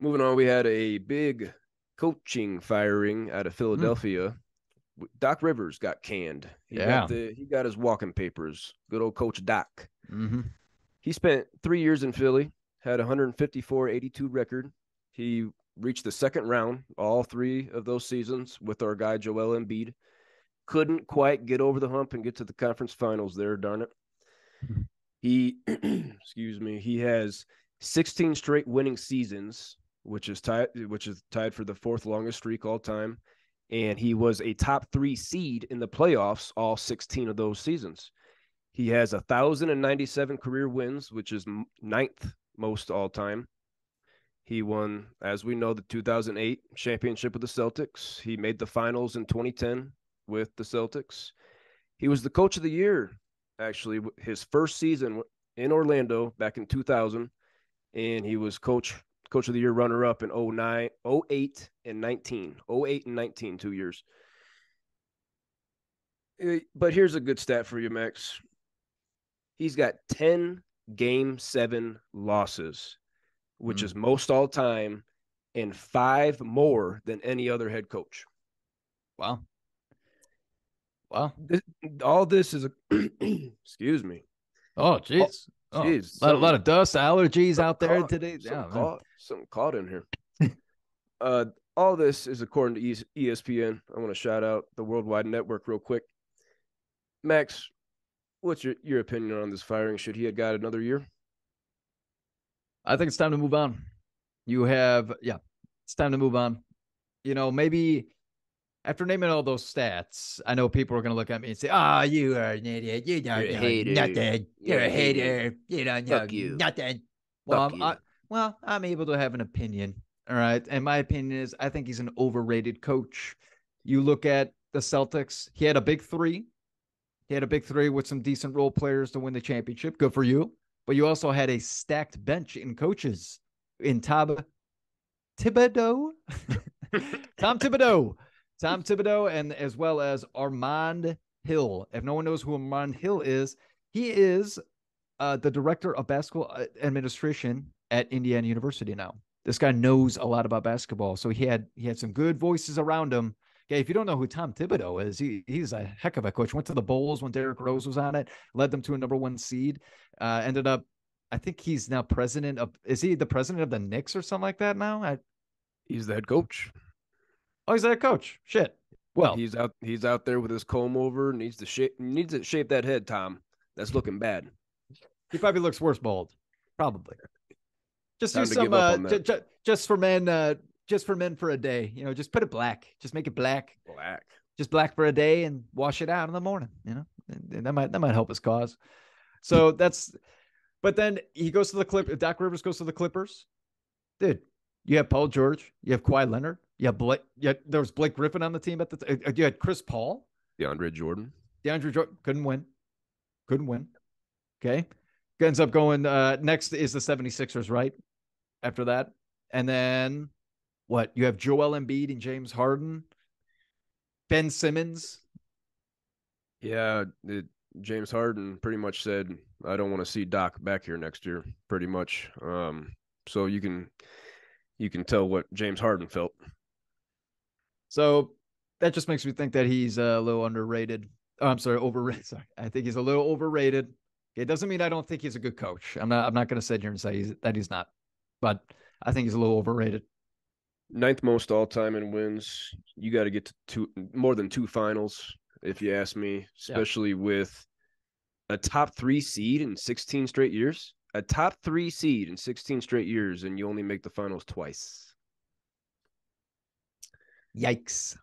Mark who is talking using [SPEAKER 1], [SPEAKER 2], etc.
[SPEAKER 1] Moving on, we had a big coaching firing out of
[SPEAKER 2] Hmm.
[SPEAKER 1] Philadelphia. Doc Rivers got canned.
[SPEAKER 2] Yeah.
[SPEAKER 1] He got his walking papers. Good old Coach Doc.
[SPEAKER 2] Hmm.
[SPEAKER 1] He spent 3 years in Philly, had a 154-82 record. He reached the second round all three of those seasons with our guy Joel Embiid. Couldn't quite get over the hump and get to the conference finals there, darn it. He excuse me, he has 16 straight winning seasons, which is tied for the fourth longest streak all time. And he was a top 3 seed in the playoffs all 16 of those seasons. He has 1,097 career wins, which is ninth most all time. He won, as we know, the 2008 championship with the Celtics. He made the finals in 2010 with the Celtics. He was the coach of the year, actually, his first season in Orlando back in 2000. And he was coach of the year runner up in 09, 08 and 19. 08 and 19, 2 years. But here's a good stat for you, Max. He's got 10 game 7 losses, which
[SPEAKER 2] Mm.
[SPEAKER 1] is most all time, and 5 more than any other head coach.
[SPEAKER 2] Wow. Wow.
[SPEAKER 1] This, all this is a excuse me.
[SPEAKER 2] Oh,
[SPEAKER 1] Oh,
[SPEAKER 2] jeez. Oh,
[SPEAKER 1] geez,
[SPEAKER 2] a lot of dust, allergies out there today. Yeah, man.
[SPEAKER 1] something caught in here. Uh, all this is according to ESPN. I want to shout out the Worldwide Network real quick. Max, what's your opinion on this firing? Should he have got another year?
[SPEAKER 2] I think it's time to move on. Yeah, it's time to move on. Maybe after naming all those stats, I know people are going to look at me and say, "Oh, you are an idiot. You
[SPEAKER 1] You're
[SPEAKER 2] don't
[SPEAKER 1] a
[SPEAKER 2] know
[SPEAKER 1] hater.
[SPEAKER 2] nothing. You're
[SPEAKER 1] You're a
[SPEAKER 2] a
[SPEAKER 1] hater.
[SPEAKER 2] hater. You don't know
[SPEAKER 1] Fuck you.
[SPEAKER 2] nothing."
[SPEAKER 1] Fuck
[SPEAKER 2] Well,
[SPEAKER 1] you.
[SPEAKER 2] I'm able to have an opinion. All right, and my opinion is I think he's an overrated coach. You look at the Celtics. He had a big three. He had a big three with some decent role players to win the championship. Good for you. But you also had a stacked bench in coaches in Thibodeau, Tom Thibodeau, Tom Thibodeau, and as well as Armand Hill. If no one knows who Armand Hill is, he is the director of basketball administration at Indiana University now. This guy knows a lot about basketball, so he had some good voices around him. Okay, if you don't know who Tom Thibodeau is, he's a heck of a coach. Went to the Bulls when Derrick Rose was on it, led them to a #1 seed. Ended up, I think he's now president of. Is he the president of the Knicks or something like that now?
[SPEAKER 1] He's the head coach.
[SPEAKER 2] Oh, he's that coach. Shit. Well,
[SPEAKER 1] He's out there with his comb over. Needs to shape that head, Tom. That's looking bad.
[SPEAKER 2] he probably looks worse bald. Probably. Just do
[SPEAKER 1] Time to
[SPEAKER 2] some
[SPEAKER 1] give up on that.
[SPEAKER 2] just for men just for men for a day. Just put it black. Just make it black.
[SPEAKER 1] Black.
[SPEAKER 2] Just black for a day and wash it out in the morning, And that might help his cause. So that's but then he goes to the Clip Doc Rivers goes to the Clippers. Dude, you have Paul George, you have Kawhi Leonard, you have Blake, there was Blake Griffin on the team at the you had Chris Paul,
[SPEAKER 1] DeAndre Jordan.
[SPEAKER 2] DeAndre Jordan couldn't win. Couldn't win. Okay. Ends up going next is the 76ers, right? After that. And then what? You have Joel Embiid and James Harden, Ben Simmons.
[SPEAKER 1] Yeah, James Harden pretty much said, "I don't want to see Doc back here next year." Pretty much. So you can tell what James Harden felt.
[SPEAKER 2] So that just makes me think that he's a little underrated. Oh, I'm sorry, overrated. Sorry, I think he's a little overrated. It doesn't mean I don't think he's a good coach. I'm not going to sit here and say that he's not, but I think he's a little overrated.
[SPEAKER 1] Ninth most all time in wins. You got to get to more than 2 finals, if you ask me,
[SPEAKER 2] Yeah.
[SPEAKER 1] especially with a top 3 seed in 16 straight years. A top 3 seed in 16 straight years, and you only make the finals twice.
[SPEAKER 2] Yikes.